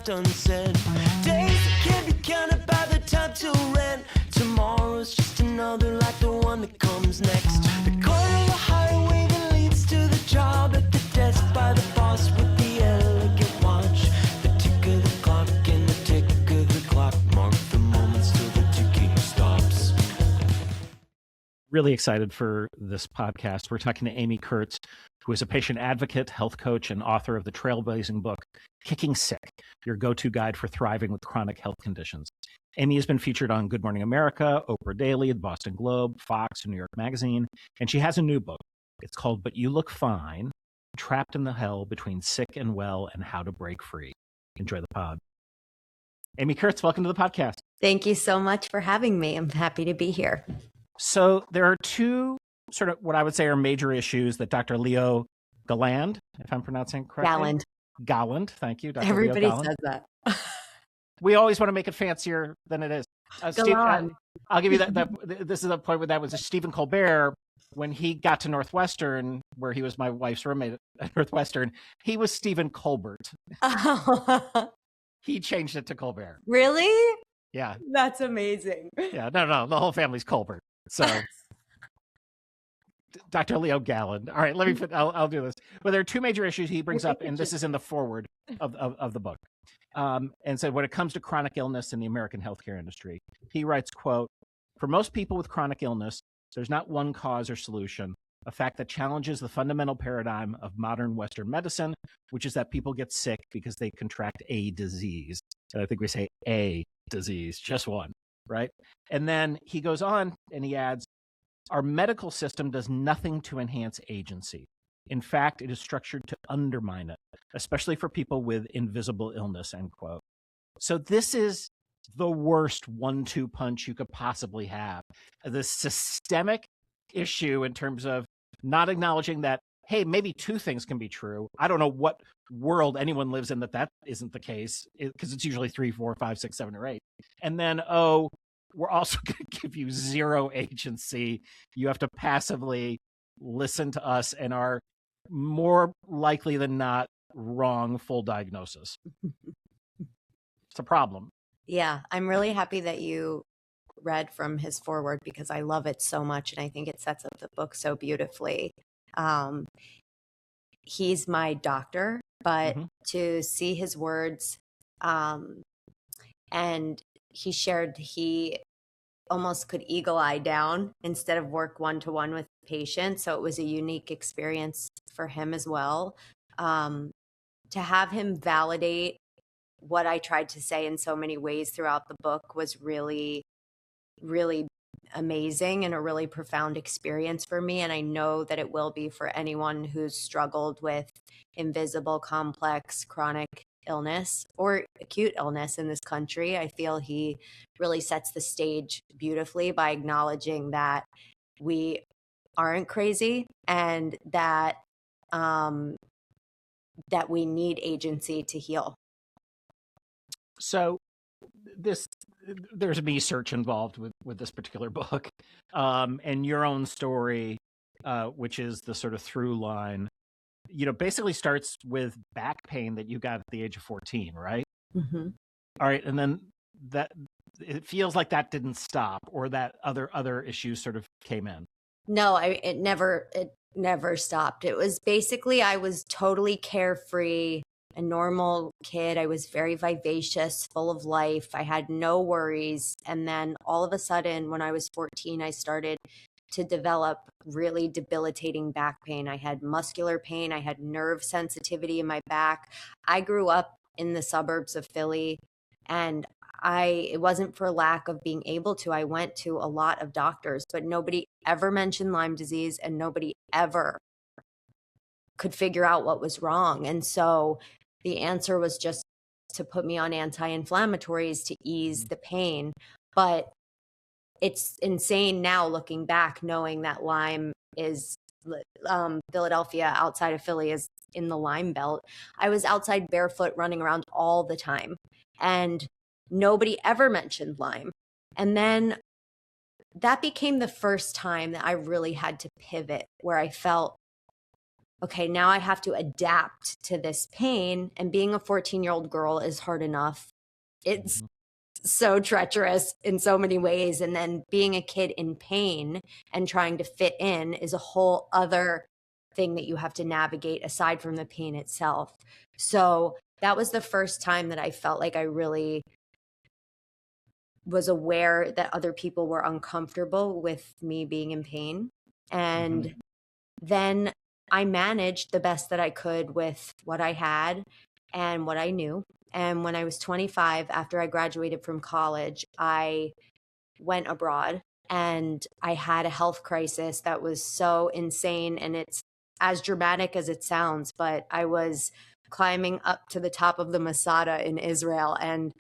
left unsaid. Days that can't be counted by the time till rent. Tomorrow's just another like the one that comes next. The corner of the highway that leads to the job, at the desk by the boss with the elegant watch. The tick of the clock and the tick of the clock mark the moments till the ticking stops. Really excited for this podcast. We're talking to Amy Kurtz, who is a patient advocate, health coach, and author of the trailblazing book, Kicking Sick, your go-to guide for thriving with chronic health conditions. Amy has been featured on Good Morning America, Oprah Daily, the Boston Globe, Fox, and New York Magazine, and she has a new book. It's called But You Look Fine, Trapped in the Hell Between Sick and Well and How to Break Free. Enjoy the pod. Amy Kurtz, welcome to the podcast. Thank you so much for having me. I'm happy to be here. So there are two sort of what I would say are major issues that Dr. Leo Galland, if I'm pronouncing it correctly. Galland, thank you. Dr. Everybody Leo Galland. says that. We always want to make it fancier than it is. Steve, I'll give you that. This is a point where that was Stephen Colbert, when he got to Northwestern, where he was my wife's roommate at Northwestern, he was Stephen Colbert. He changed it to Colbert. Really? Yeah. That's amazing. Yeah, no, the whole family's Colbert. So Dr. Leo Galland. All right, I'll do this. Well, there are two major issues he brings up, and this is in the foreword of the book. And so when it comes to chronic illness in the American healthcare industry, he writes, quote, "For most people with chronic illness, there's not one cause or solution, a fact that challenges the fundamental paradigm of modern Western medicine, which is that people get sick because they contract a disease." And I think we say a disease, just one, right? And then he goes on and he adds, "Our medical system does nothing to enhance agency. In fact, it is structured to undermine it, especially for people with invisible illness," end quote. So this is the worst 1-2 punch you could possibly have. The systemic issue in terms of not acknowledging that, hey, maybe two things can be true. I don't know what world anyone lives in that isn't the case, because it's usually 3, 4, 5, 6, 7, or 8. And then, we're also going to give you zero agency. You have to passively listen to us and are more likely than not wrong full diagnosis. It's a problem. Yeah, I'm really happy that you read from his foreword because I love it so much and I think it sets up the book so beautifully. He's my doctor, but to see his words, and he shared he almost could eagle eye down instead of work one-to-one with patients. So it was a unique experience for him as well. To have him validate what I tried to say in so many ways throughout the book was really, really amazing and a really profound experience for me. And I know that it will be for anyone who's struggled with invisible, complex, chronic illness or acute illness in this country. I feel he really sets the stage beautifully by acknowledging that we aren't crazy and that that we need agency to heal. So there's research involved with this particular book, and your own story, which is the sort of through line, basically starts with back pain that you got at the age of 14, right? Mm-hmm. All right. And then that it feels like that didn't stop, or that other issues sort of came in. No, it never stopped. It was basically, I was totally carefree, a normal kid. I was very vivacious, full of life. I had no worries. And then all of a sudden, when I was 14, I started to develop really debilitating back pain. I had muscular pain. I had nerve sensitivity in my back. I grew up in the suburbs of Philly, and it wasn't for lack of being able to. I went to a lot of doctors, but nobody ever mentioned Lyme disease, and nobody ever could figure out what was wrong. And so the answer was just to put me on anti-inflammatories to ease the pain. But it's insane now looking back, knowing that Lyme is Philadelphia, outside of Philly, is in the Lyme belt. I was outside barefoot running around all the time, and nobody ever mentioned Lyme. And then that became the first time that I really had to pivot, where I felt okay, now I have to adapt to this pain. And being a 14-year-old girl is hard enough. It's so treacherous in so many ways. And then being a kid in pain and trying to fit in is a whole other thing that you have to navigate aside from the pain itself. So that was the first time that I felt like I really was aware that other people were uncomfortable with me being in pain. And then I managed the best that I could with what I had and what I knew. And when I was 25, after I graduated from college, I went abroad and I had a health crisis that was so insane. And it's as dramatic as it sounds, but I was climbing up to the top of the Masada in Israel and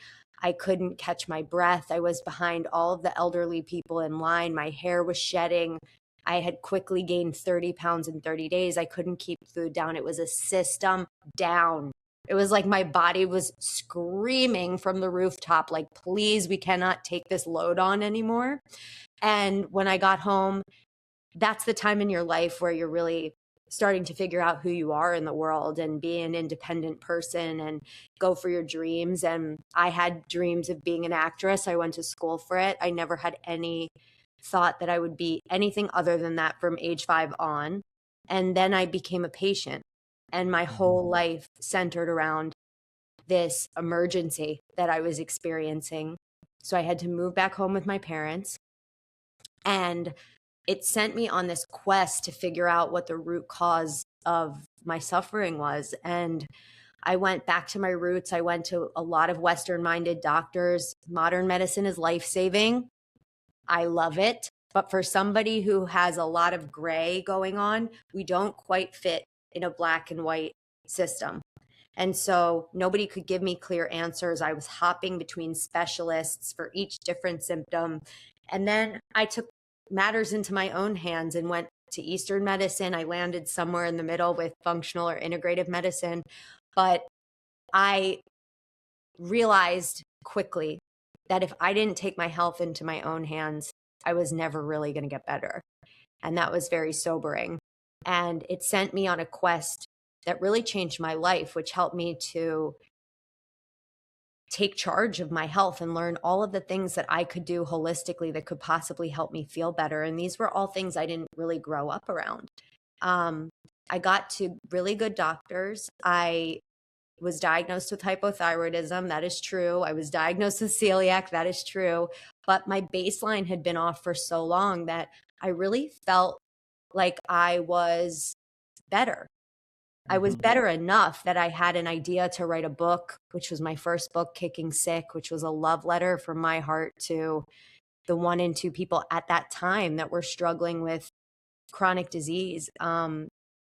I couldn't catch my breath. I was behind all of the elderly people in line. My hair was shedding. I had quickly gained 30 pounds in 30 days. I couldn't keep food down. It was a system down. It was like my body was screaming from the rooftop, like, please, we cannot take this load on anymore. And when I got home, that's the time in your life where you're really starting to figure out who you are in the world and be an independent person and go for your dreams. And I had dreams of being an actress. I went to school for it. I never had any thought that I would be anything other than that from age 5 on. And then I became a patient. And my whole life centered around this emergency that I was experiencing. So I had to move back home with my parents. And it sent me on this quest to figure out what the root cause of my suffering was. And I went back to my roots. I went to a lot of Western-minded doctors. Modern medicine is life-saving. I love it. But for somebody who has a lot of gray going on, we don't quite fit in a black and white system. And so nobody could give me clear answers. I was hopping between specialists for each different symptom. And then I took matters into my own hands and went to Eastern medicine. I landed somewhere in the middle with functional or integrative medicine. But I realized quickly that if I didn't take my health into my own hands, I was never really going to get better. And that was very sobering. And it sent me on a quest that really changed my life, which helped me to take charge of my health and learn all of the things that I could do holistically that could possibly help me feel better. And these were all things I didn't really grow up around. I got to really good doctors. I was diagnosed with hypothyroidism. That is true. I was diagnosed with celiac. That is true. But my baseline had been off for so long that I really felt like I was better. I was better enough that I had an idea to write a book, which was my first book, Kicking Sick, which was a love letter from my heart to the 1 in 2 people at that time that were struggling with chronic disease,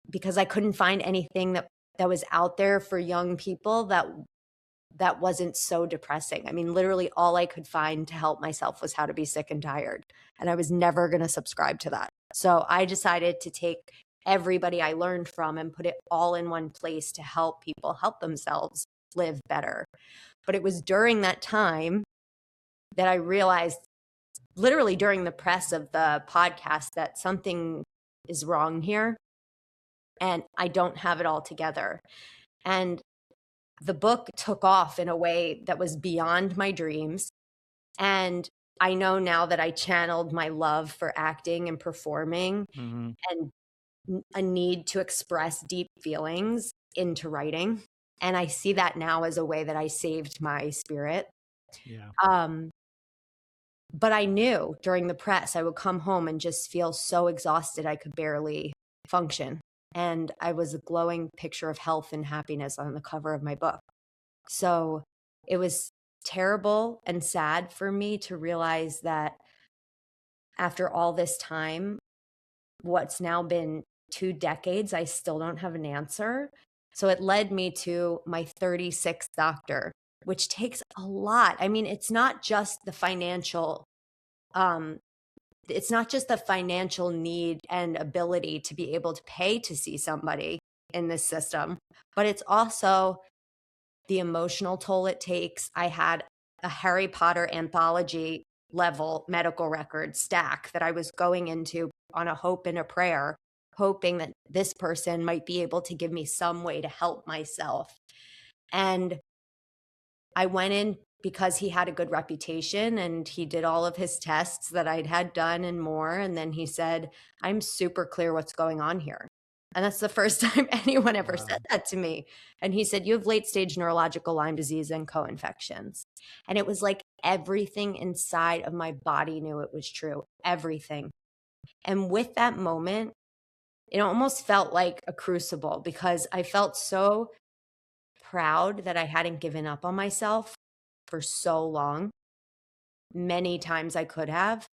because I couldn't find anything that was out there for young people that wasn't so depressing. I mean, literally all I could find to help myself was how to be sick and tired. And I was never going to subscribe to that. So I decided to take everybody I learned from and put it all in one place to help people help themselves live better. But it was during that time that I realized, literally during the press of the podcast, that something is wrong here and I don't have it all together. And the book took off in a way that was beyond my dreams. And I know now that I channeled my love for acting and performing and a need to express deep feelings into writing. And I see that now as a way that I saved my spirit. Yeah. But I knew during the press, I would come home and just feel so exhausted I could barely function. And I was a glowing picture of health and happiness on the cover of my book. So it was terrible and sad for me to realize that after all this time, what's now been 2 decades, I still don't have an answer. So it led me to my 36th doctor, which takes a lot. I mean, it's not just the financial need and ability to be able to pay to see somebody in this system, but it's also the emotional toll it takes. I had a Harry Potter anthology level medical record stack that I was going into on a hope and a prayer hoping that this person might be able to give me some way to help myself. And I went in because he had a good reputation and he did all of his tests that I'd had done and more. And then he said, I'm super clear what's going on here. And that's the first time anyone ever said that to me. And he said, you have late stage neurological Lyme disease and co-infections. And it was like everything inside of my body knew it was true, everything. And with that moment, it almost felt like a crucible because I felt so proud that I hadn't given up on myself for so long, many times I could have,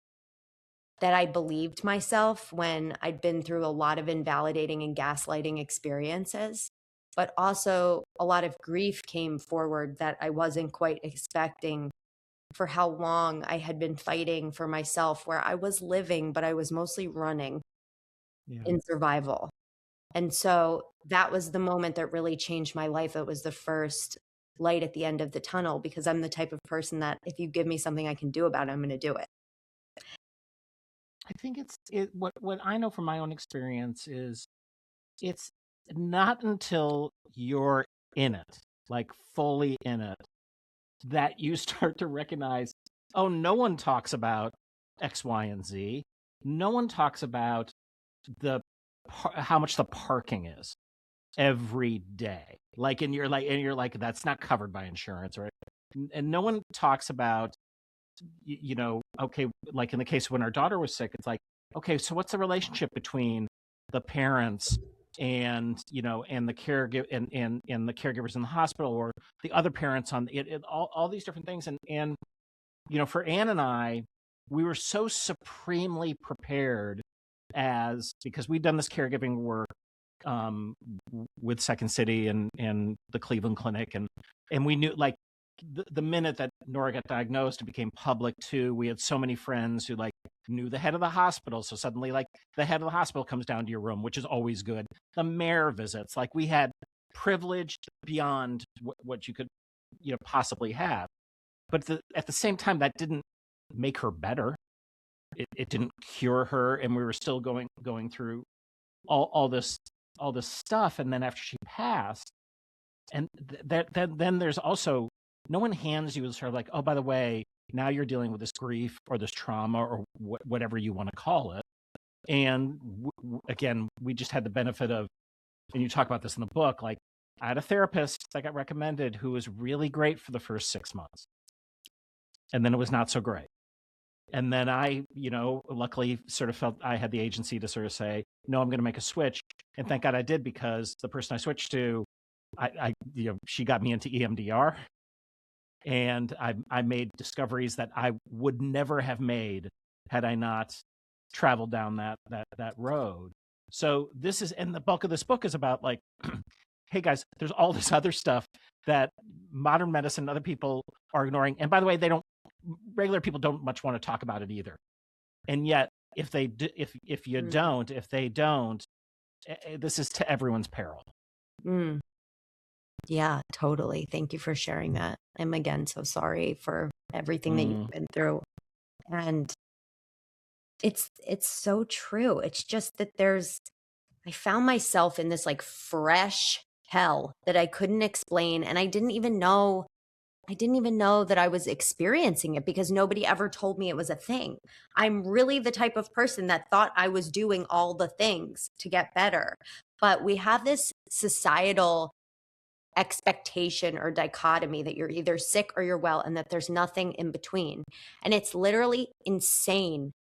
that I believed myself when I'd been through a lot of invalidating and gaslighting experiences. But also a lot of grief came forward that I wasn't quite expecting for how long I had been fighting for myself, where I was living, but I was mostly running in survival. And so that was the moment that really changed my life. It was the first light at the end of the tunnel because I'm the type of person that if you give me something I can do about it, I'm going to do it. I think what I know from my own experience is it's not until you're in it, like fully in it, that you start to recognize, oh, no one talks about X, Y, and Z. No one talks about how much the parking is every day. And you're like, that's not covered by insurance, right? And no one talks about, okay, like in the case when our daughter was sick, it's like, okay, so what's the relationship between the parents and and the caregiver and the caregivers in the hospital, or the other parents on all these different things. And for Anne and I, we were so supremely prepared because we'd done this caregiving work with Second City and the Cleveland Clinic, and we knew, like, the minute that Nora got diagnosed, it became public too. We had so many friends who knew the head of the hospital. So suddenly, the head of the hospital comes down to your room, which is always good. The mayor visits, we had privilege beyond what you could, possibly have. But at the same time, that didn't make her better. It didn't cure her. And we were still going through all this stuff. And then after she passed, and then there's also, no one hands you sort of like, oh, by the way, now you're dealing with this grief or this trauma or whatever you want to call it. And again, we just had the benefit of, and you talk about this in the book, I had a therapist that got recommended who was really great for the first 6 months. And then it was not so great. And then I, luckily sort of felt I had the agency to sort of say, no, I'm going to make a switch. And thank God I did, because the person I switched to, she got me into EMDR. And I made discoveries that I would never have made had I not traveled down that road. So and the bulk of this book is about hey guys, there's all this other stuff that modern medicine and other people are ignoring. And by the way, regular people don't much want to talk about it either. And yet, if they don't, this is to everyone's peril. Mm. Yeah, totally. Thank you for sharing that. I'm again so sorry for everything that you've been through. And it's so true. It's just that I found myself in this fresh hell that I couldn't explain. And I didn't even know that I was experiencing it because nobody ever told me it was a thing. I'm really the type of person that thought I was doing all the things to get better. But we have this societal expectation or dichotomy that you're either sick or you're well and that there's nothing in between. And it's literally insane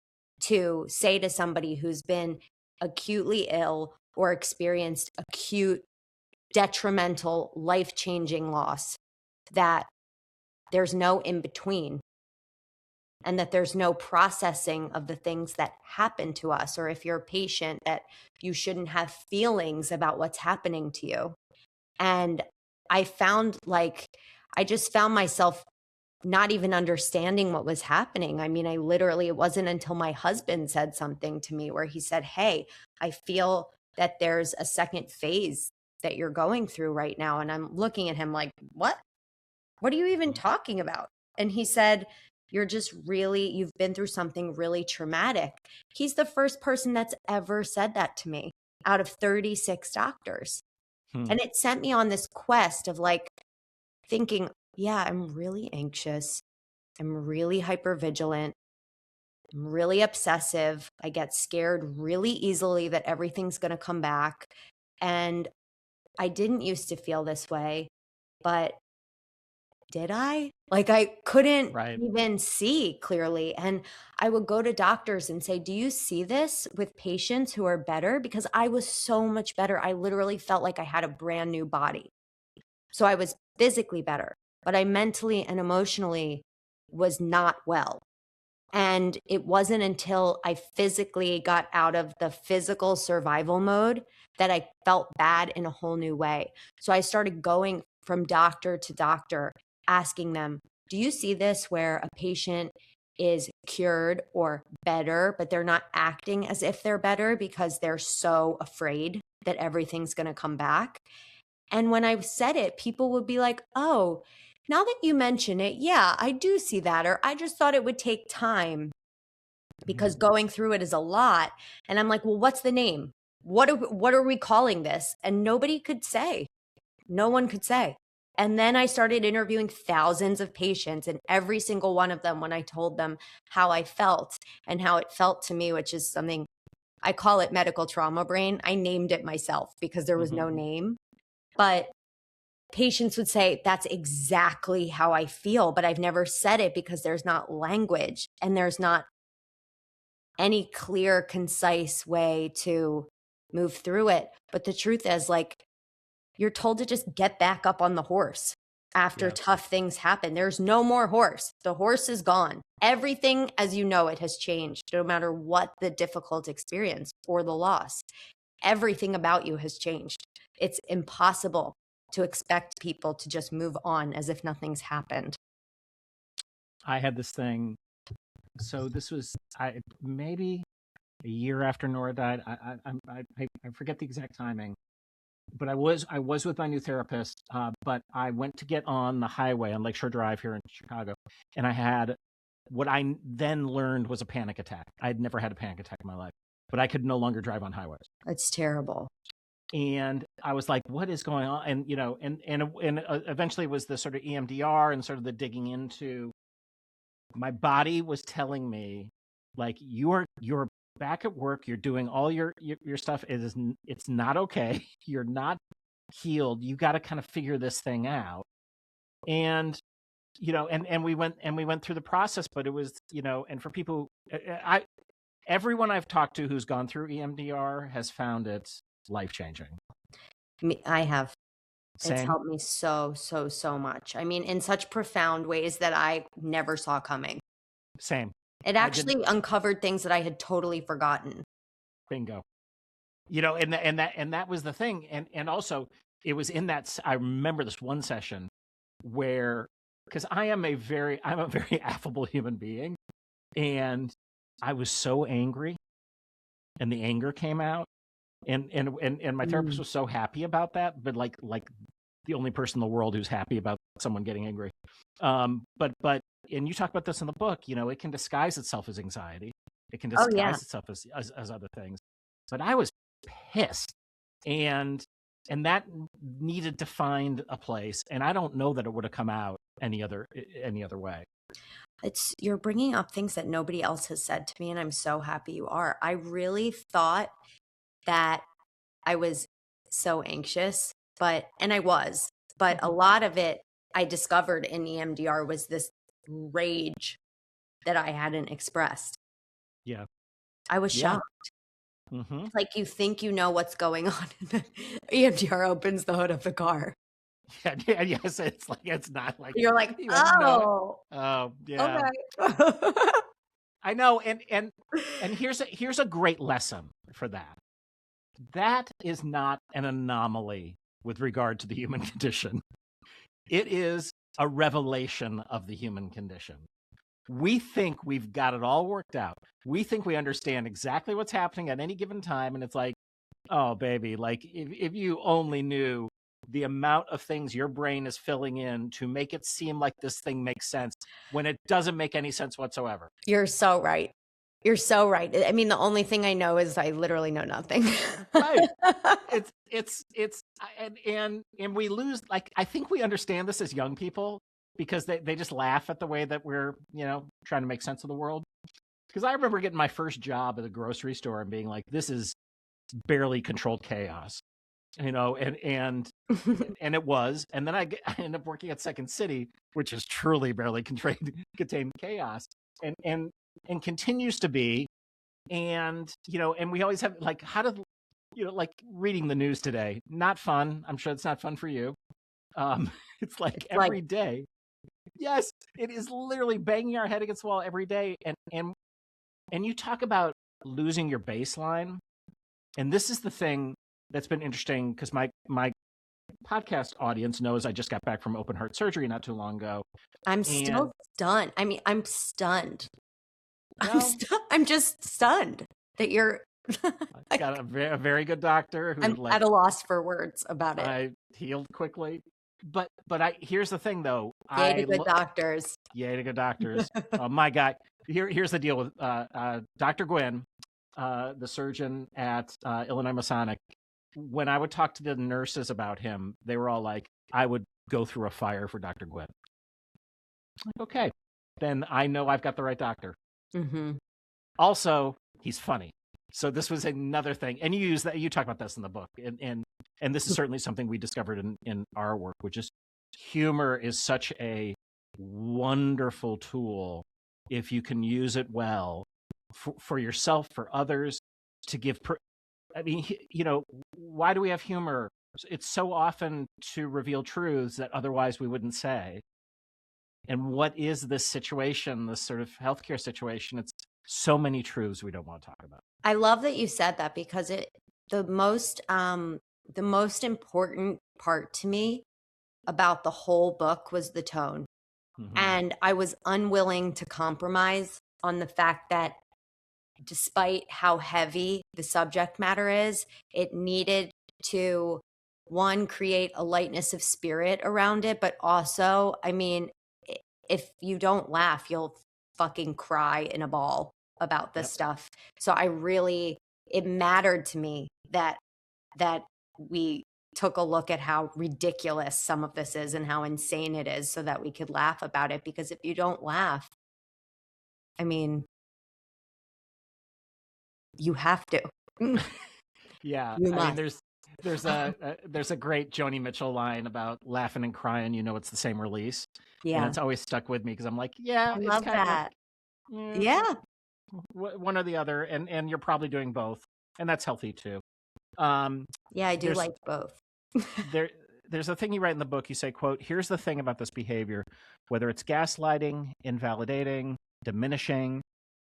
to say to somebody who's been acutely ill or experienced acute, detrimental, life-changing loss that there's no in between and that there's no processing of the things that happen to us. Or if you're a patient, that you shouldn't have feelings about what's happening to you. And I just found myself not even understanding what was happening. I mean, it wasn't until my husband said something to me where he said, hey, I feel that there's a second phase that you're going through right now. And I'm looking at him like, what? What are you even talking about? And he said, you've been through something really traumatic. He's the first person that's ever said that to me. out of 36 doctors. Hmm. And it sent me on this quest of like thinking, yeah, I'm really anxious. I'm really hypervigilant. I'm really obsessive. I get scared really easily that everything's going to come back. And I didn't used to feel this way, but did I? Like I couldn't Right. even see clearly. And I would go to doctors and say, do you see this with patients who are better? Because I was so much better. I literally felt like I had a brand new body. So I was physically better, but I mentally and emotionally was not well. And it wasn't until I physically got out of the physical survival mode that I felt bad in a whole new way. So I started going from doctor to doctor, asking them, do you see this where a patient is cured or better, but they're not acting as if they're better because they're so afraid that everything's going to come back? And when I said it, people would be like, oh, now that you mention it, yeah, I do see that. Or I just thought it would take time because going through it is a lot. And I'm like, well, what's the name? What are we calling this? And nobody could say. No one could say. And then I started interviewing thousands of patients, and every single one of them, when I told them how I felt and how it felt to me, which is something I call it medical trauma brain. I named it myself because there was no name. But patients would say, that's exactly how I feel, but I've never said it because there's not language and there's not any clear, concise way to move through it. But the truth is, like, you're told to just get back up on the horse after tough things happen. There's no more horse. The horse is gone. Everything as you know it has changed, no matter what the difficult experience or the loss. Everything about you has changed. It's impossible to expect people to just move on as if nothing's happened. I had this thing. So this was maybe a year after Nora died. I forget the exact timing, but I was with my new therapist. But I went to get on the highway on Lakeshore Drive here in Chicago, and I had what I then learned was a panic attack. I had never had a panic attack in my life, but I could no longer drive on highways. It's terrible. And I was like, what is going on? And, you know, and eventually it was the sort of EMDR and sort of the digging into my body was telling me, like, you're back at work. You're doing all your stuff. It's not okay. You're not healed. You got to kind of figure this thing out. And, you know, and we went through the process, but it was, you know, and for people, everyone I've talked to who's gone through EMDR has found it life-changing. I have. Same. It's helped me so much. I mean, in such profound ways that I never saw coming. Same. It actually uncovered things that I had totally forgotten. Bingo. You know, and that was the thing. And also it was in that, I remember this one session where, because I'm a very affable human being, and I was so angry, and the anger came out. And my therapist was so happy about that, but like the only person in the world who's happy about someone getting angry. But and you talk about this in the book, you know, it can disguise itself as anxiety. It can disguise itself as other things. But I was pissed, and that needed to find a place. And I don't know that it would have come out any other way. You're bringing up things that nobody else has said to me, and I'm so happy you are. I really thought that I was so anxious, but a lot of it I discovered in EMDR was this rage that I hadn't expressed. Yeah. I was shocked. Mm-hmm. Like, you think you know what's going on, and then EMDR opens the hood of the car. Yeah, yes, it's like, it's not like You're like, oh, yeah. Okay. I know, and here's a great lesson for that. That is not an anomaly with regard to the human condition. It is a revelation of the human condition. We think we've got it all worked out. We think we understand exactly what's happening at any given time, and it's like, oh, baby, like if you only knew the amount of things your brain is filling in to make it seem like this thing makes sense when it doesn't make any sense whatsoever. You're so right. You're so right. I mean, the only thing I know is I literally know nothing. Right. And we lose, like, I think we understand this as young people because they just laugh at the way that we're, trying to make sense of the world. Because I remember getting my first job at a grocery store and being like, this is barely controlled chaos, and it was. And then I ended up working at Second City, which is truly barely contained chaos, and continues to be. And and we always have, like, how to, like, reading the news today, not fun. I'm sure it's not fun for you. It's like every day. Yes, it is literally banging our head against the wall every day. And you talk about losing your baseline. And this is the thing that's been interesting, because my podcast audience knows I just got back from open heart surgery not too long ago. I'm still stunned. I mean, I'm stunned. Well, I'm just stunned that you're. I got a very good doctor who, I'm at a loss for words about it. I healed quickly. But here's the thing, though. Yay to good doctors. Yay to good doctors. Oh my God. Here's the deal with Dr. Gwynn, the surgeon at Illinois Masonic. When I would talk to the nurses about him, they were all like, I would go through a fire for Dr. Gwynn. Like, okay, then I know I've got the right doctor. Mm-hmm. Also, he's funny. So this was another thing. And you talk about this in the book. And this is certainly something we discovered in our work, which is humor is such a wonderful tool if you can use it well for yourself, for others, to give. I mean, why do we have humor? It's so often to reveal truths that otherwise we wouldn't say. And what is this situation, this sort of healthcare situation? It's so many truths we don't want to talk about. I love that you said that, because the most important part to me about the whole book was the tone. Mm-hmm. And I was unwilling to compromise on the fact that despite how heavy the subject matter is, it needed to, one, create a lightness of spirit around it, but also, I mean, if you don't laugh, you'll fucking cry in a ball about this stuff. So it mattered to me that we took a look at how ridiculous some of this is and how insane it is, so that we could laugh about it. Because if you don't laugh, I mean, you have to. Yeah. You must. I mean, there's a great Joni Mitchell line about laughing and crying. It's the same release. Yeah. And it's always stuck with me, because I'm like, yeah, I love that. Yeah. One or the other. And you're probably doing both. And that's healthy too. Yeah, I do like both. There's a thing you write in the book. You say, quote, here's the thing about this behavior, whether it's gaslighting, invalidating, diminishing,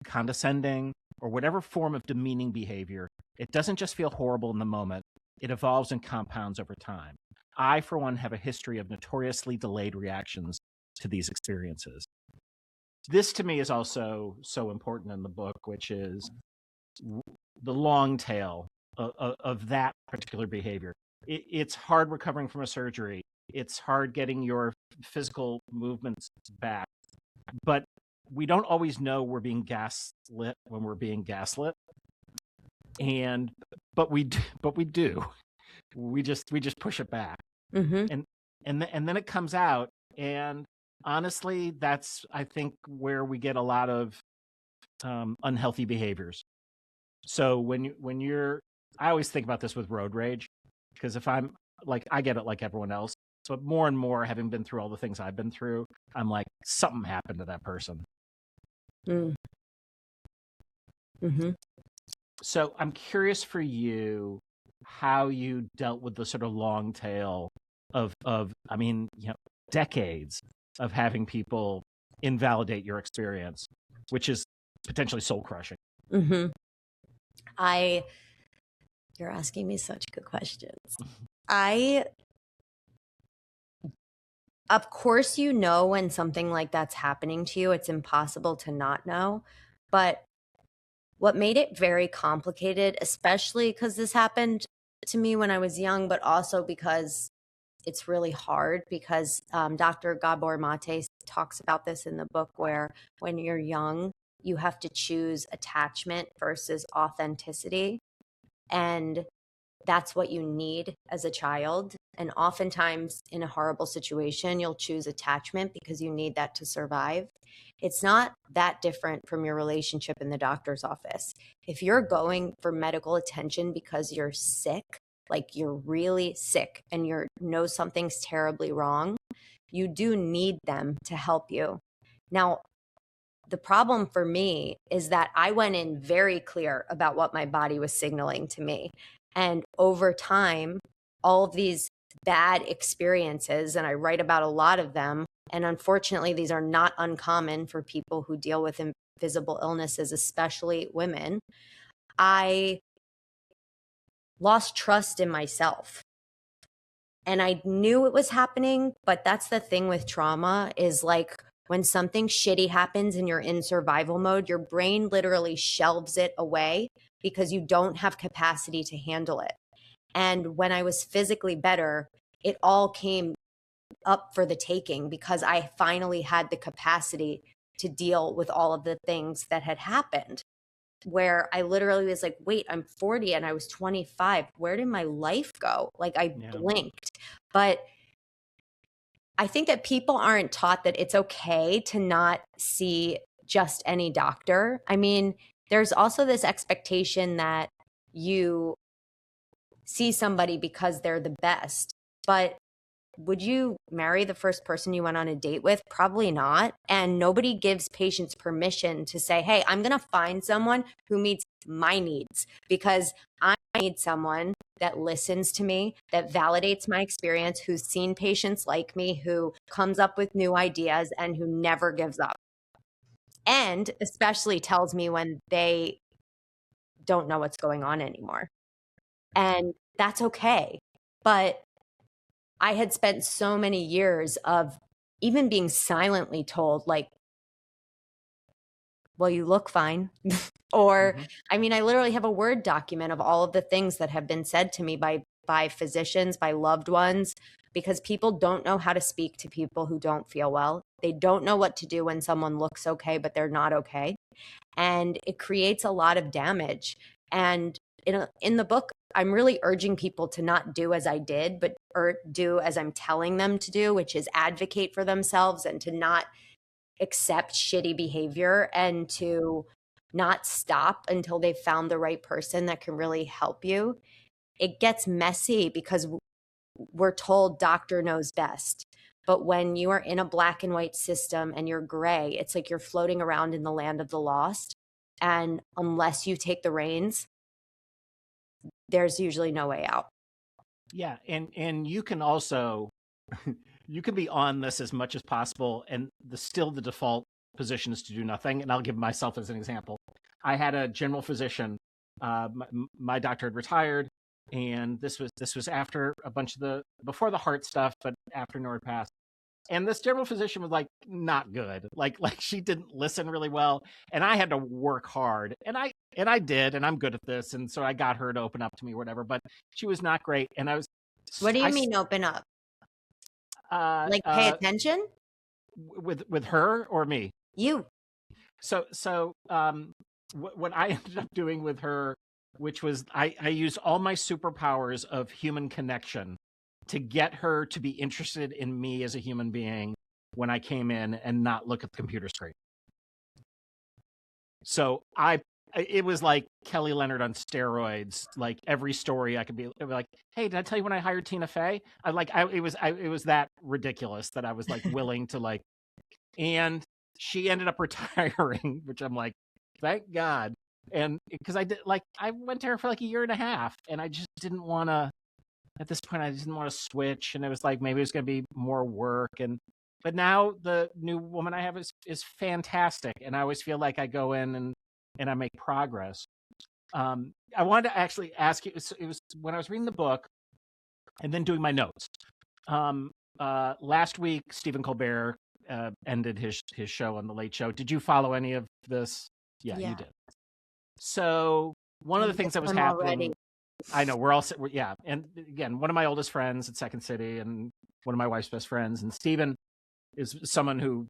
condescending, or whatever form of demeaning behavior, it doesn't just feel horrible in the moment. It evolves and compounds over time. I, for one, have a history of notoriously delayed reactions to these experiences. This, to me, is also so important in the book, which is the long tail of that particular behavior. It's hard recovering from a surgery. It's hard getting your physical movements back. But we don't always know we're being gaslit when we're being gaslit. But we do. We just push it back. Mm-hmm. And then it comes out. And honestly, that's, I think, where we get a lot of unhealthy behaviors. So when you're, I always think about this with road rage, because if I'm like, I get it like everyone else. So more and more, having been through all the things I've been through, I'm like, something happened to that person. Mm-hmm. So I'm curious for you how you dealt with the sort of long tail of I mean, decades of having people invalidate your experience, which is potentially soul crushing. Mm-hmm. You're asking me such good questions. Of course, when something like that's happening to you, it's impossible to not know. But what made it very complicated, especially because this happened to me when I was young, but also because it's really hard, because Dr. Gabor Mate talks about this in the book, where when you're young, you have to choose attachment versus authenticity. And that's what you need as a child. And oftentimes in a horrible situation, you'll choose attachment because you need that to survive. It's not that different from your relationship in the doctor's office. If you're going for medical attention because you're sick, like you're really sick and you know something's terribly wrong, you do need them to help you. Now, the problem for me is that I went in very clear about what my body was signaling to me. And over time, all of these bad experiences, and I write about a lot of them, and unfortunately, these are not uncommon for people who deal with invisible illnesses, especially women. I lost trust in myself. And I knew it was happening, but that's the thing with trauma is like when something shitty happens and you're in survival mode, your brain literally shelves it away because you don't have capacity to handle it. And when I was physically better, it all came up for the taking because I finally had the capacity to deal with all of the things that had happened. Where I literally was like, wait, I'm 40 and I was 25. Where did my life go? Like I blinked. But I think that people aren't taught that it's okay to not see just any doctor. I mean, there's also this expectation that you see somebody because they're the best. But would you marry the first person you went on a date with? Probably not. And nobody gives patients permission to say, hey, I'm going to find someone who meets my needs because I need someone that listens to me, that validates my experience, who's seen patients like me, who comes up with new ideas and who never gives up. And especially tells me when they don't know what's going on anymore. And that's okay. But I had spent so many years of even being silently told, like, well, you look fine. Or, I mean, I literally have a Word document of all of the things that have been said to me by physicians, by loved ones, because people don't know how to speak to people who don't feel well. They don't know what to do when someone looks okay, but they're not okay. And it creates a lot of damage. And in the book, I'm really urging people to not do as I did, but do as I'm telling them to do, which is advocate for themselves and to not accept shitty behavior and to not stop until they've found the right person that can really help you. It gets messy because we're told doctor knows best. But when you are in a black and white system and you're gray, it's like you're floating around in the land of the lost. And unless you take the reins, there's usually no way out. Yeah, and you can also you can be on this as much as possible, and still the default position is to do nothing. And I'll give myself as an example. I had a general physician. My doctor had retired, and this was after a bunch of before the heart stuff, but after Nord passed. And this general physician was like not good. Like she didn't listen really well, and I had to work hard, and I did, and I'm good at this, and so I got her to open up to me or whatever. But she was not great, and I was. What do you mean open up? Like pay attention? With her or me? You. So what I ended up doing with her, which was I used all my superpowers of human connection to get her to be interested in me as a human being when I came in and not look at the computer screen. So it was like Kelly Leonard on steroids. Like every story I could be like, hey, did I tell you when I hired Tina Fey? It was that ridiculous that I was like willing to like, and she ended up retiring, which I'm like, thank God. And because I went to her for like a year and a half, and I just didn't want to. At this point, I didn't want to switch, and it was like maybe it was going to be more work. But now the new woman I have is fantastic, and I always feel like I go in and I make progress. I wanted to actually ask you. It was when I was reading the book, and then doing my notes. Last week, Stephen Colbert ended his show on the Late Show. Did you follow any of this? Yeah. You did. So one of the things that was happening. Already. I know yeah. And again, one of my oldest friends at Second City and one of my wife's best friends. And Stephen is someone who,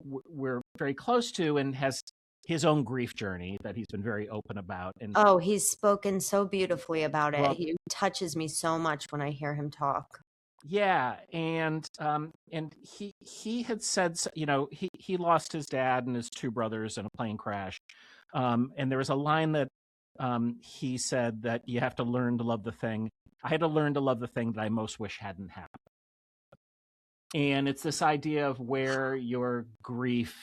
we're very close to and has his own grief journey that he's been very open about. And Oh, he's spoken so beautifully about it. Well- He touches me so much when I hear him talk. yeah, and he had said, he lost his dad and his two brothers in a plane crash, and there was a line that he said that you have to learn to love the thing. I had to learn to love the thing that I most wish hadn't happened. And it's this idea of where your grief,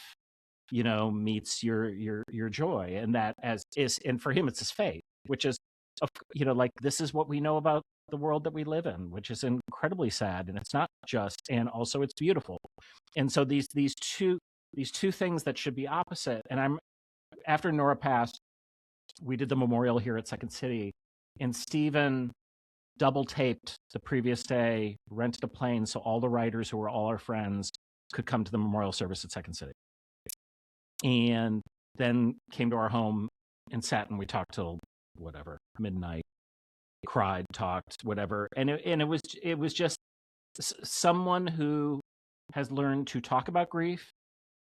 meets your joy, and that and for him it's his faith, which is, like, this is what we know about the world that we live in, which is incredibly sad, and it's not just, and also it's beautiful. And so these two things that should be opposite. And after Nora passed, we did the memorial here at Second City, and Stephen double taped the previous day, rented a plane so all the writers who were all our friends could come to the memorial service at Second City, and then came to our home and sat and we talked till whatever, midnight, cried, talked, whatever. And it was just someone who has learned to talk about grief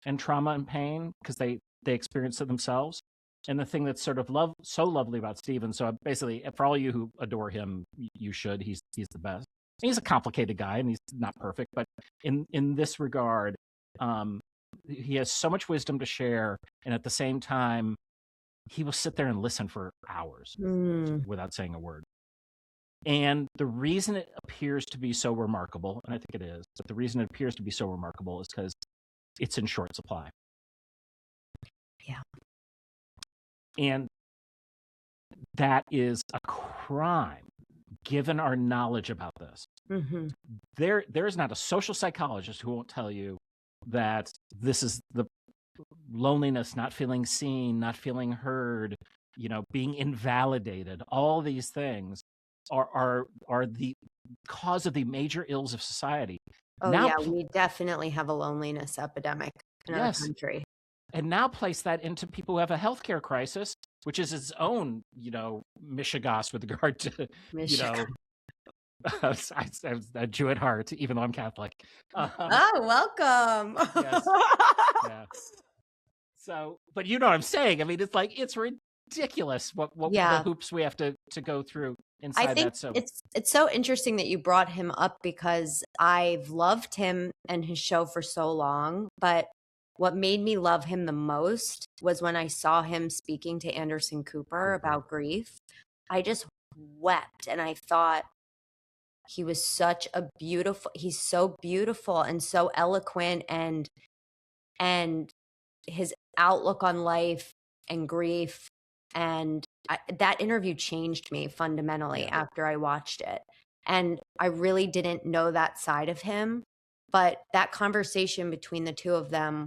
and trauma and pain because they experience it themselves. And the thing that's sort of so lovely about Stephen, so basically, for all you who adore him, you should. He's the best. He's a complicated guy, and he's not perfect, but in this regard, he has so much wisdom to share, and at the same time, he will sit there and listen for hours without saying a word. And the reason it appears to be so remarkable, and I think it is, but the reason it appears to be so remarkable is because it's in short supply. Yeah. And that is a crime, given our knowledge about this. Mm-hmm. There is not a social psychologist who won't tell you that this is the loneliness, not feeling seen, not feeling heard, being invalidated. All these things are the cause of the major ills of society. Oh, now, yeah, we definitely have a loneliness epidemic in our country. And now place that into people who have a healthcare crisis, which is its own, mishigas with regard to, I was a Jew at heart, even though I'm Catholic. Oh, welcome. Yes. Yeah. So, but you know what I'm saying? I mean, it's like, it's ridiculous what the hoops we have to go through inside I think that. So it's so interesting that you brought him up because I've loved him and his show for so long, but what made me love him the most was when I saw him speaking to Anderson Cooper about grief. I just wept, and I thought he's so beautiful and so eloquent, and his outlook on life and grief. And that interview changed me fundamentally after I watched it. And I really didn't know that side of him, but that conversation between the two of them,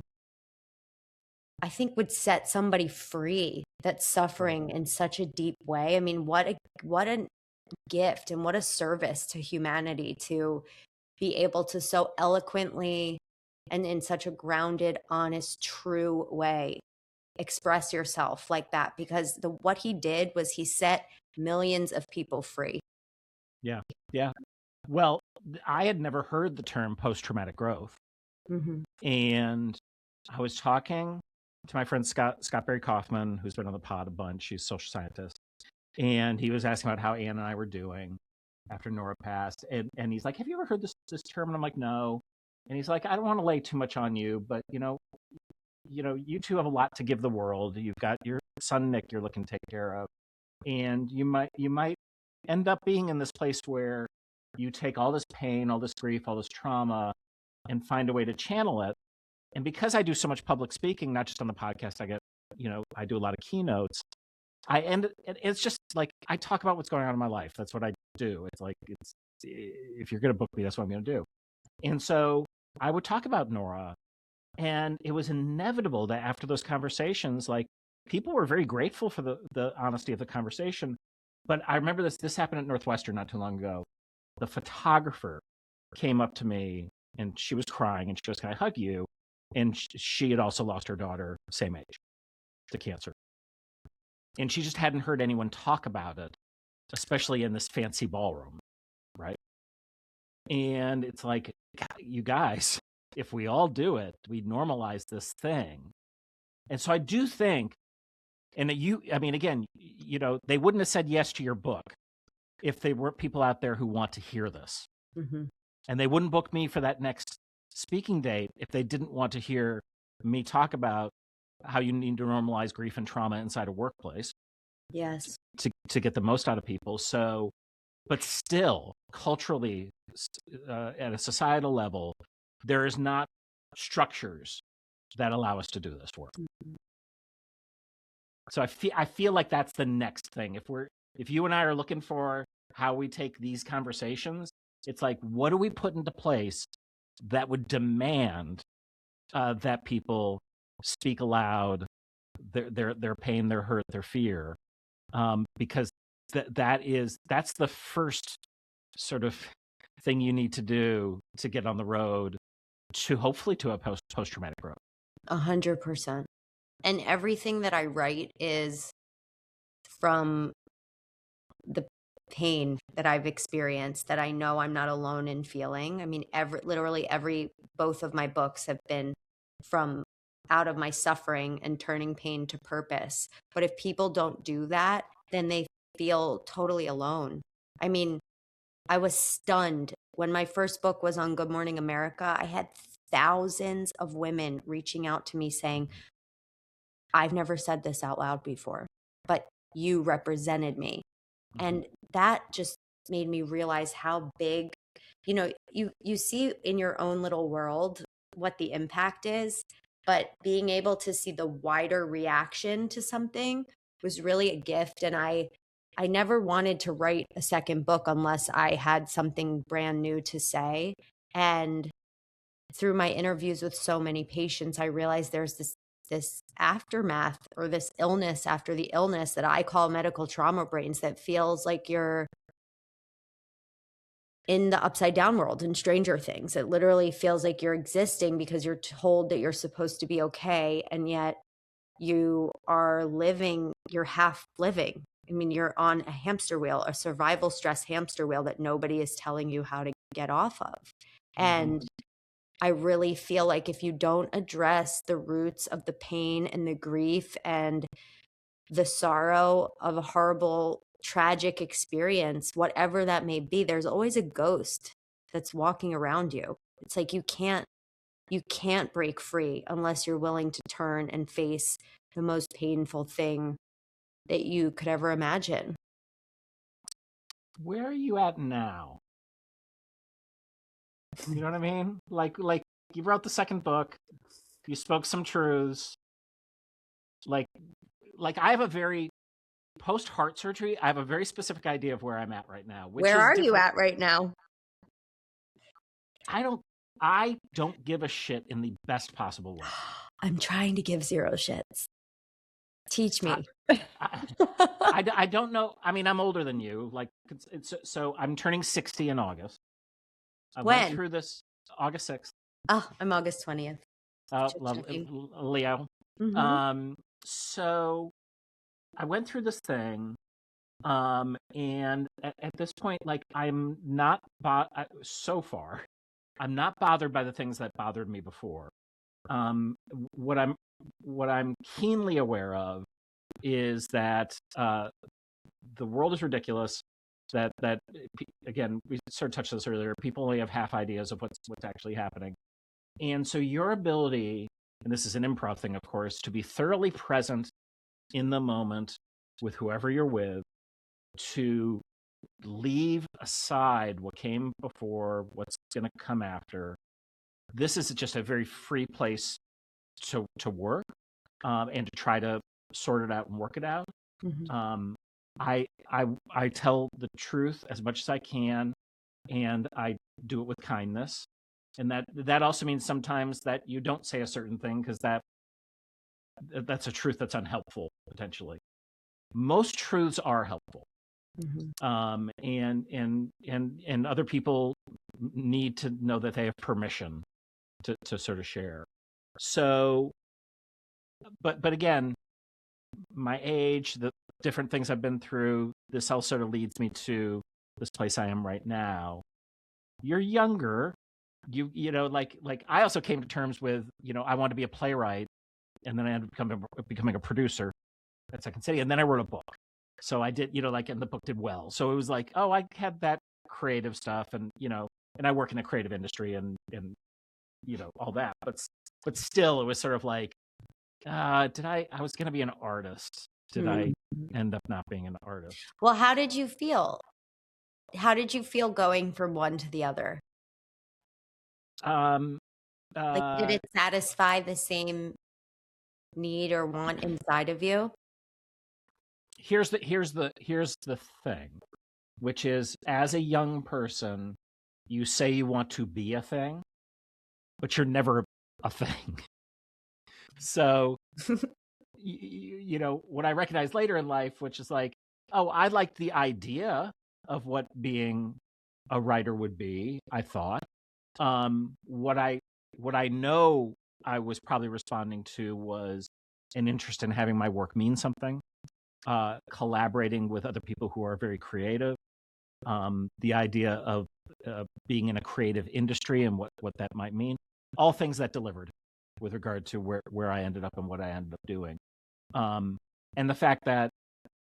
I think, would set somebody free that's suffering in such a deep way. I mean, what a gift and what a service to humanity to be able to so eloquently and in such a grounded, honest, true way express yourself like that, because what he did was he set millions of people free. Yeah. Well, I had never heard the term post-traumatic growth. Mm-hmm. And I was talking to my friend Scott Barry Kaufman, who's been on the pod a bunch. He's a social scientist. And he was asking about how Ann and I were doing after Nora passed. And he's like, have you ever heard this term? And I'm like, no. And he's like, I don't want to lay too much on you, but you two have a lot to give the world. You've got your son Nick you're looking to take care of. And you might end up being in this place where you take all this pain, all this grief, all this trauma, and find a way to channel it. And because I do so much public speaking, not just on the podcast, I do a lot of keynotes. It's just like, I talk about what's going on in my life. That's what I do. It's like, if you're going to book me, that's what I'm going to do. And so I would talk about Nora, and it was inevitable that after those conversations, like, people were very grateful for the honesty of the conversation. But I remember this happened at Northwestern not too long ago. The photographer came up to me and she was crying and she goes, can I hug you? And she had also lost her daughter, same age, to cancer. And she just hadn't heard anyone talk about it, especially in this fancy ballroom, right? And it's like, you guys, if we all do it, we normalize this thing, And so I do think, and I mean, again, they wouldn't have said yes to your book if they were people out there who want to hear this. Mm-hmm. And they wouldn't book me for that next speaking date if they didn't want to hear me talk about how you need to normalize grief and trauma inside a workplace. Yes. To get the most out of people. So, but still, culturally, at a societal level, there is not structures that allow us to do this work. Mm-hmm. So I feel like that's the next thing. If you and I are looking for how we take these conversations, it's like, what do we put into place that would demand that people speak aloud their pain, their hurt, their fear, because that's the first sort of thing you need to do to get on the road to hopefully to a post-traumatic growth. 100%. And everything that I write is from the pain that I've experienced, that I know I'm not alone in feeling. I mean, both of my books have been from out of my suffering and turning pain to purpose. But if people don't do that, then they feel totally alone. I mean, I was stunned when my first book was on Good Morning America. I had thousands of women reaching out to me saying, I've never said this out loud before, but you represented me. And that just made me realize how big, you see in your own little world what the impact is, but being able to see the wider reaction to something was really a gift. And I never wanted to write a second book unless I had something brand new to say. And through my interviews with so many patients, I realized there's this aftermath or this illness after the illness that I call medical trauma brains, that feels like you're in the upside down world in Stranger Things. It literally feels like you're existing because you're told that you're supposed to be okay, and yet you are living, you're half living. I mean, you're on a hamster wheel, a survival stress hamster wheel that nobody is telling you how to get off of. And I really feel like if you don't address the roots of the pain and the grief and the sorrow of a horrible, tragic experience, whatever that may be, there's always a ghost that's walking around you. It's like you can't break free unless you're willing to turn and face the most painful thing that you could ever imagine. Where are you at now? You know what I mean? Like you wrote the second book, you spoke some truths. Like I have a very post heart surgery, I have a very specific idea of where I'm at right now. Where are you at right now? I don't give a shit in the best possible way. I'm trying to give zero shits. Teach me. I don't know. I mean, I'm older than you. Like, so I'm turning 60 in August. I went through this August 6th. Oh, I'm August 20th. Leo. Mm-hmm. So I went through this thing, and at this point, like, I'm not so far. I'm not bothered by the things that bothered me before. What I'm keenly aware of is that the world is ridiculous. That again, we sort of touched on this earlier. People only have half ideas of what's actually happening, and so your ability, and this is an improv thing, of course, to be thoroughly present in the moment with whoever you're with, to leave aside what came before, what's going to come after. This is just a very free place to work and to try to sort it out and work it out. Mm-hmm. I tell the truth as much as I can, and I do it with kindness. And that also means sometimes that you don't say a certain thing because that's a truth that's unhelpful potentially. Most truths are helpful. Mm-hmm. And other people need to know that they have permission to sort of share. So, but again, my age, the different things I've been through, this all sort of leads me to this place I am right now. You're younger. You know, like I also came to terms with, I want to be a playwright and then I ended up becoming a producer at Second City, and then I wrote a book. So I did, and the book did well. So it was like, oh, I had that creative stuff, and and I work in the creative industry, and all that. But still, it was sort of like, I was going to be an artist. Did I end up not being an artist? Well, how did you feel? How did you feel going from one to the other? Like, did it satisfy the same need or want inside of you? Here's the thing, which is, as a young person, you say you want to be a thing, but you're never a thing. So, what I recognized later in life, which is like, oh, I liked the idea of what being a writer would be, I thought. What I know I was probably responding to was an interest in having my work mean something, collaborating with other people who are very creative, the idea of being in a creative industry and what that might mean, all things that delivered with regard to where I ended up and what I ended up doing. And the fact that,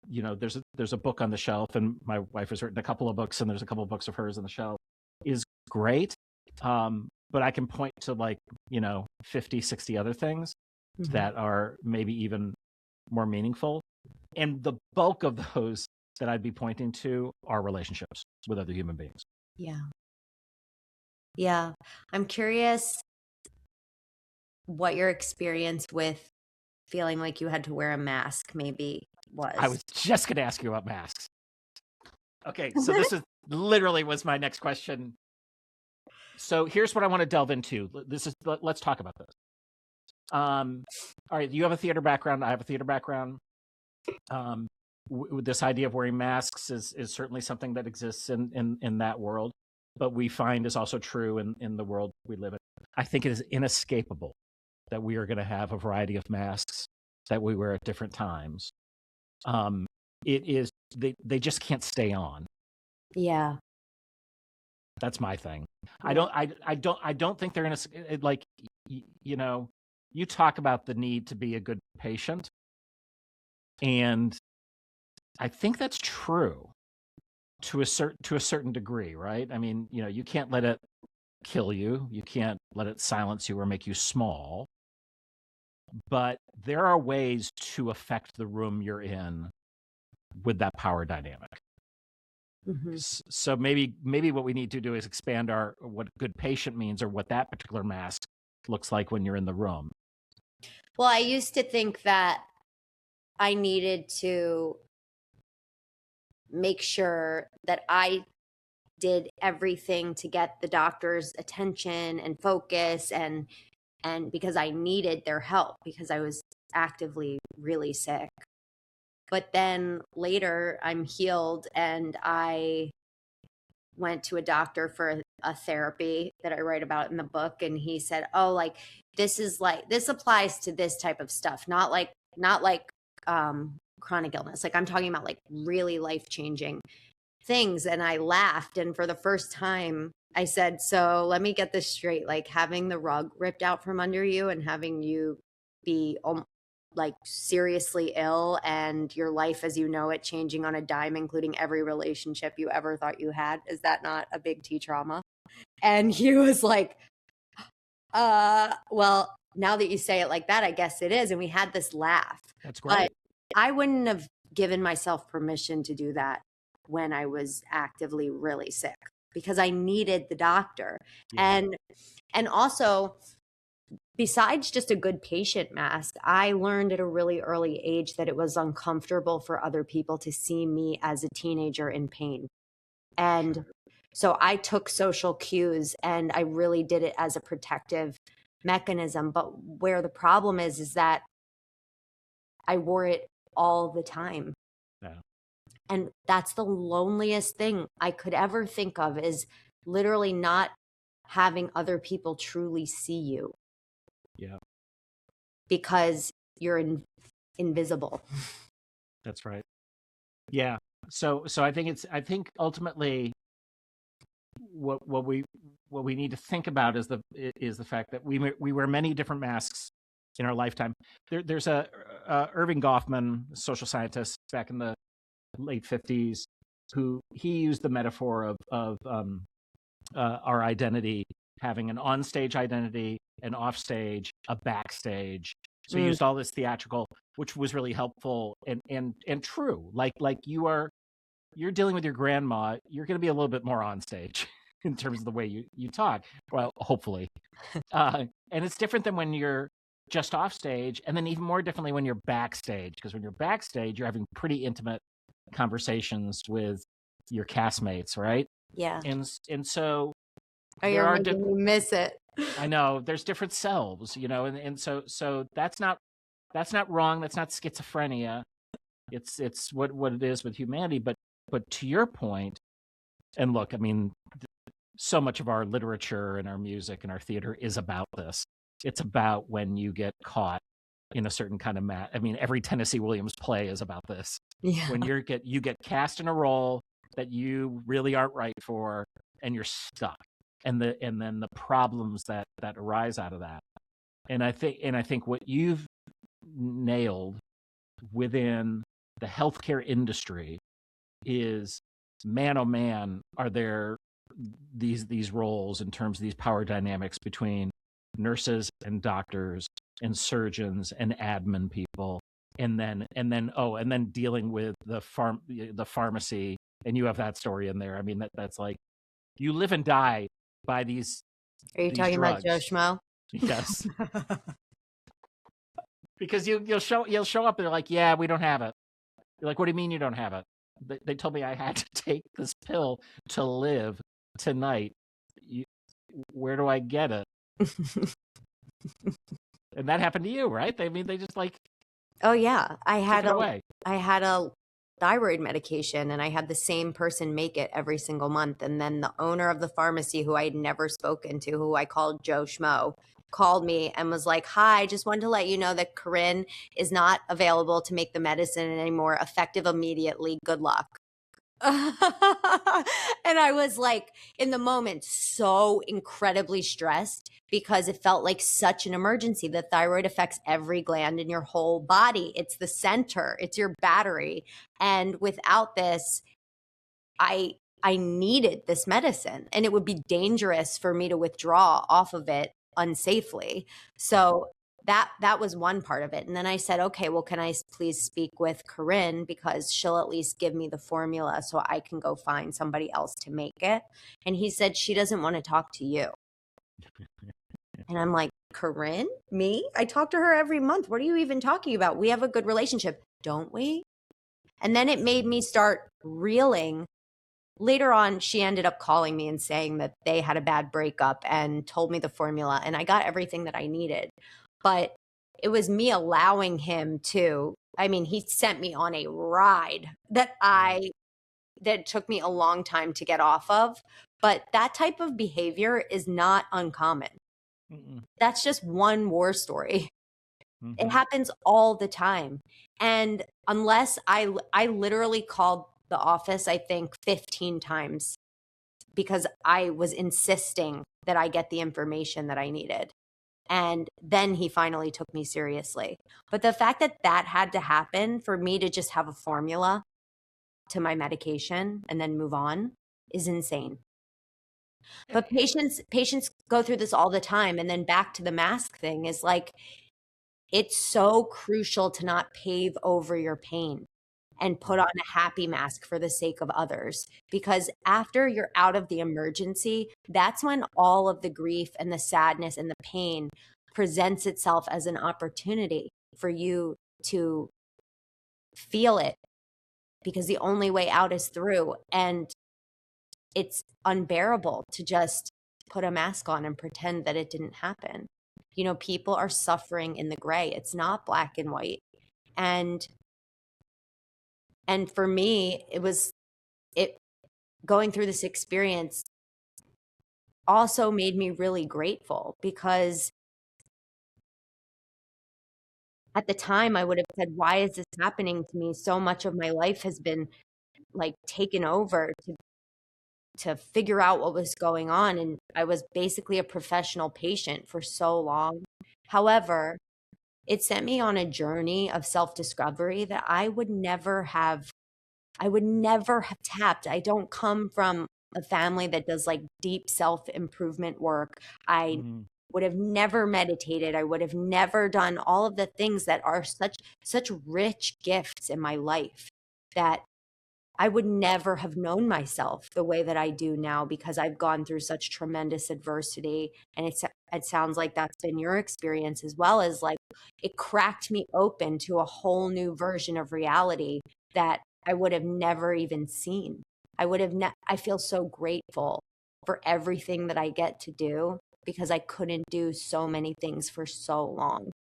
there's a book on the shelf, and my wife has written a couple of books, and there's a couple of books of hers on the shelf, is great. But I can point to 50, 60 other things that are maybe even more meaningful. And the bulk of those that I'd be pointing to are relationships with other human beings. Yeah. Yeah. I'm curious what your experience with feeling like you had to wear a mask maybe was. I was just going to ask you about masks. Okay, so this is literally was my next question. So here's what I want to delve into. Let's talk about this. All right, you have a theater background. I have a theater background. This idea of wearing masks is certainly something that exists in that world, but we find is also true in the world we live in. I think it is inescapable that we are going to have a variety of masks that we wear at different times. It is they just can't stay on. Yeah. That's my thing. Yeah. I don't think they're gonna you talk about the need to be a good patient, and I think that's true to a certain degree, right? I mean, you can't let it kill you, you can't let it silence you or make you small, but there are ways to affect the room you're in with that power dynamic. So maybe what we need to do is expand what good patient means, or what that particular mask looks like when you're in the room. Well, I used to think that I needed to make sure that I did everything to get the doctor's attention and focus, and because I needed their help because I was actively really sick. But then later I'm healed, and I went to a doctor for a therapy that I write about in the book. And he said, oh, this applies to this type of stuff, not like chronic illness. Like, I'm talking about like really life-changing things. And I laughed. And for the first time I said, so let me get this straight. Like, having the rug ripped out from under you and having you be like seriously ill, and your life as you know it changing on a dime, including every relationship you ever thought you had, is that not a big T trauma? And he was like, well, now that you say it like that, I guess it is. And we had this laugh. That's great. But I wouldn't have given myself permission to do that when I was actively really sick, because I needed the doctor. Yeah. And also, besides just a good patient mask, I learned at a really early age that it was uncomfortable for other people to see me as a teenager in pain. And so I took social cues, and I really did it as a protective mechanism. But where the problem is that I wore it all the time. Yeah. And that's the loneliest thing I could ever think of, is literally not having other people truly see you. Yeah. Because you're invisible. That's right. Yeah. So I think ultimately what we need to think about is the fact that we wear many different masks in our lifetime. There's a Irving Goffman, social scientist back in the late 50s, who he used the metaphor of our identity having an onstage identity, an offstage, a backstage. So he used all this theatrical, which was really helpful and true. Like you're dealing with your grandma, you're going to be a little bit more on stage in terms of the way you talk. Well, hopefully. And it's different than when you're just off stage, and then even more differently when you're backstage, because when you're backstage, you're having pretty intimate conversations with your castmates, right? Yeah. And so Oh, you're making me miss it. I know there's different selves, and so that's not wrong. That's not schizophrenia. It's what it is with humanity. But to your point, and look, I mean, so much of our literature and our music and our theater is about this. It's about when you get caught in a certain kind of I mean, every Tennessee Williams play is about this. Yeah. When you get cast in a role that you really aren't right for, and you're stuck, and then the problems that arise out of that. And I think what you've nailed within the healthcare industry is, man, oh man, are there these roles in terms of these power dynamics between nurses and doctors and surgeons and admin people, and then dealing with the pharmacy, and you have that story in there. I mean, that's like, you live and die by these. Are you talking drugs. about Joe Schmo? Yes. Because you'll show up and they're like, yeah, we don't have it. You're like, what do you mean you don't have it? They told me I had to take this pill to live tonight. Where do I get it? And that happened to you, right? They just like. Oh yeah, I had a thyroid medication, and I had the same person make it every single month. And then the owner of the pharmacy, who I had never spoken to, who I called Joe Schmo, called me and was like, hi, just wanted to let you know that Corinne is not available to make the medicine anymore, effective immediately. Good luck. And I was like, in the moment, so incredibly stressed, because it felt like such an emergency. The thyroid affects every gland in your whole body. It's the center, it's your battery. And without this, I needed this medicine, and it would be dangerous for me to withdraw off of it unsafely. So that was one part of it. And then I said, okay, well, can I please speak with Corinne, because she'll at least give me the formula so I can go find somebody else to make it. And he said, she doesn't want to talk to you. And I'm like, Corinne? Me? I talk to her every month. What are you even talking about? We have a good relationship, don't we? And then it made me start reeling. Later on, she ended up calling me and saying that they had a bad breakup and told me the formula, and I got everything that I needed. But it was me allowing him to, I mean, he sent me on a ride that took me a long time to get off of. But that type of behavior is not uncommon. Mm-mm. That's just one war story. Mm-hmm. It happens all the time. And unless I literally called the office, I think 15 times, because I was insisting that I get the information that I needed. And then he finally took me seriously. But the fact that had to happen for me to just have a formula to my medication and then move on is insane. But patients go through this all the time. And then back to the mask thing is like, it's so crucial to not pave over your pain and put on a happy mask for the sake of others. Because after you're out of the emergency, that's when all of the grief and the sadness and the pain presents itself as an opportunity for you to feel it, because the only way out is through. And it's unbearable to just put a mask on and pretend that it didn't happen. You know, people are suffering in the gray. It's not black and white. And for me, it going through this experience also made me really grateful, because at the time I would have said, why is this happening to me? So much of my life has been like taken over to figure out what was going on. And I was basically a professional patient for so long. However, it sent me on a journey of self-discovery that I would never have tapped. I don't come from a family that does like deep self-improvement work. I Mhm. would have never meditated. I would have never done all of the things that are such rich gifts in my life that I would never have known myself the way that I do now because I've gone through such tremendous adversity. And it sounds like that's been your experience as well, as like it cracked me open to a whole new version of reality that I would have never even seen. I feel so grateful for everything that I get to do because I couldn't do so many things for so long.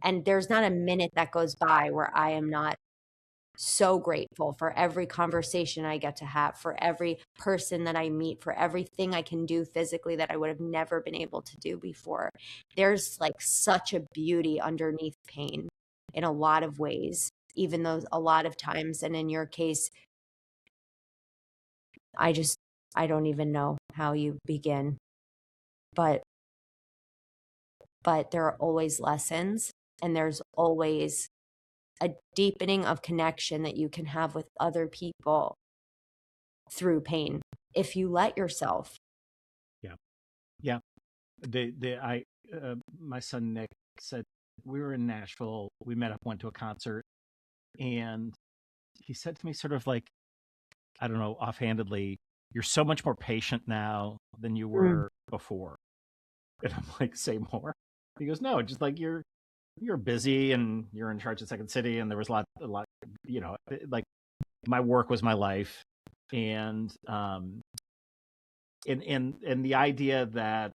And there's not a minute that goes by where I am not so grateful for every conversation I get to have, for every person that I meet, for everything I can do physically that I would have never been able to do before. There's like such a beauty underneath pain in a lot of ways, even though a lot of times, and in your case, I just, I don't even know how you begin, but there are always lessons and there's always a deepening of connection that you can have with other people through pain if you let yourself. Yeah. Yeah. My son Nick said we were in Nashville. We met up, went to a concert, and he said to me, sort of like, I don't know, offhandedly, "You're so much more patient now than you Mm. were before." And I'm like, "Say more." He goes, "No, just like you're busy and you're in charge of Second City, and there was a lot, like my work was my life, and and the idea that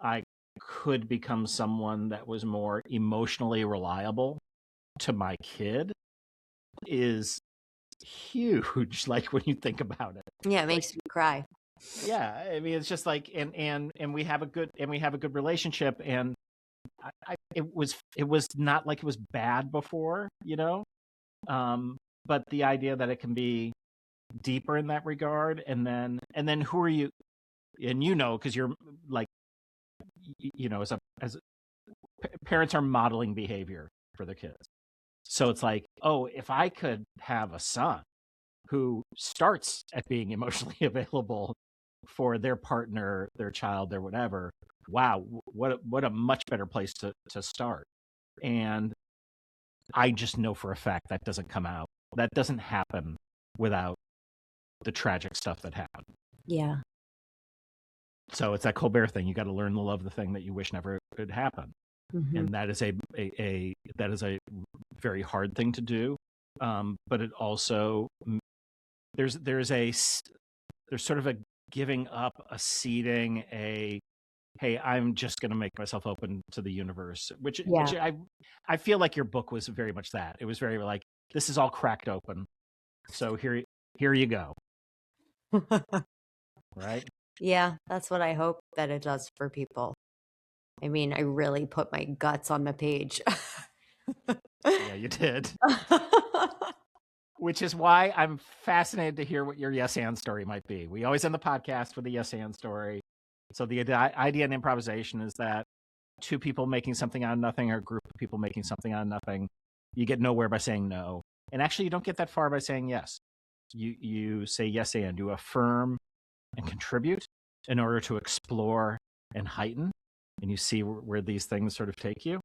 I could become someone that was more emotionally reliable to my kid is huge, like when you think about it. Yeah, it Like, makes me cry. yeah, I mean, it's just like, and we have a good relationship, and it was not like it was bad before, but the idea that it can be deeper in that regard, and then who are you? And because you're like, as parents are modeling behavior for their kids. So it's like, oh, if I could have a son who starts at being emotionally available for their partner, their child, their whatever, wow, what a much better place to start. And I just know for a fact that doesn't come out. That doesn't happen without the tragic stuff that happened. Yeah. So it's that Colbert thing. You got to learn to love the thing that you wish never could happen. Mm-hmm. And that is a very hard thing to do. But it also there's sort of a giving up, a ceding, hey, I'm just going to make myself open to the universe, which I feel like your book was very much that. It was very like, this is all cracked open, so here you go, right? Yeah, that's what I hope that it does for people. I mean, I really put my guts on the page. Yeah, you did. Which is why I'm fascinated to hear what your yes and story might be. We always end the podcast with a yes and story. So the idea in improvisation is that two people making something out of nothing or a group of people making something out of nothing, you get nowhere by saying no. And actually, you don't get that far by saying yes. You say yes and you affirm and contribute in order to explore and heighten. And you see where these things sort of take you.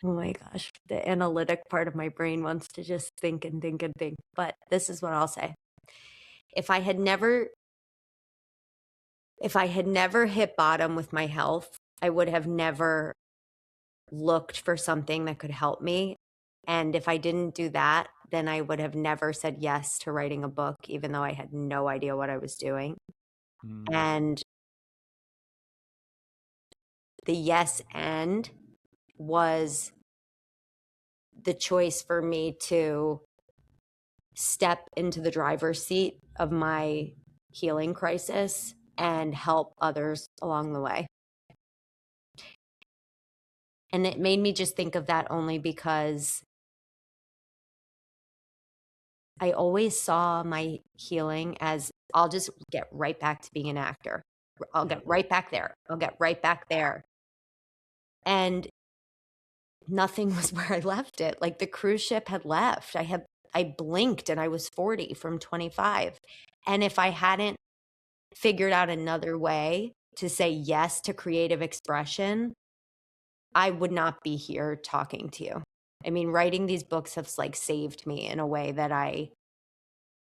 Oh my gosh, the analytic part of my brain wants to just think and think and think. But this is what I'll say. If I had never hit bottom with my health, I would have never looked for something that could help me. And if I didn't do that, then I would have never said yes to writing a book, even though I had no idea what I was doing. Mm. And the yes and was the choice for me to step into the driver's seat of my healing crisis and help others along the way. And it made me just think of that only because I always saw my healing as I'll just get right back to being an actor. I'll get right back there. I'll get right back there. and nothing was where I left it. Like the cruise ship had left. I blinked and I was 40 from 25. And if I hadn't figured out another way to say yes to creative expression, I would not be here talking to you. I mean, writing these books has like saved me in a way that I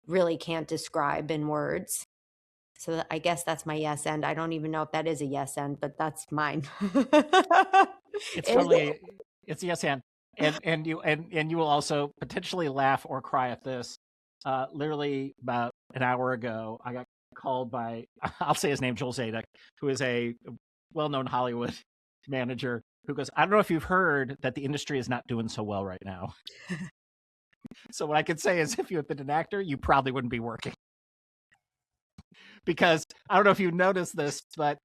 really can't describe in words. So I guess that's my yes end. I don't even know if that is a yes end, but that's mine. It's Is totally it? it's yes and you will also potentially laugh or cry at this. Literally about an hour ago, I got called by I'll say his name, Joel Zadek, who is a well-known Hollywood manager, who goes, I don't know if you've heard that the industry is not doing so well right now. So what I could say is, if you had been an actor, you probably wouldn't be working. Because I don't know if you noticed this, but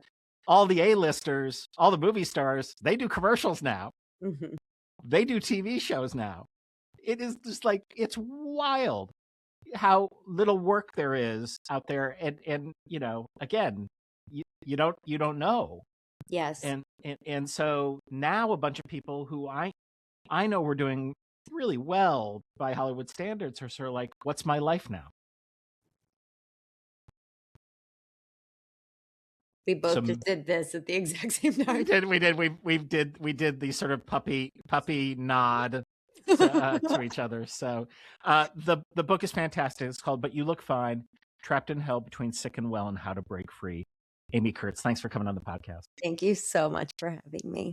all the A-listers, all the movie stars, they do commercials now. Mhm. They do TV shows now. It is just like, it's wild how little work there is out there. And you know, again, you don't know. Yes. And so now a bunch of people who I know were doing really well by Hollywood standards are sort of like, what's my life now? We both Some just did this at the exact same time. we did the sort of puppy nod to each other. So the book is fantastic. It's called But You Look Fine: Trapped in Hell Between Sick and Well and How to Break Free. Amy Kurtz, thanks for coming on the podcast. Thank you so much for having me.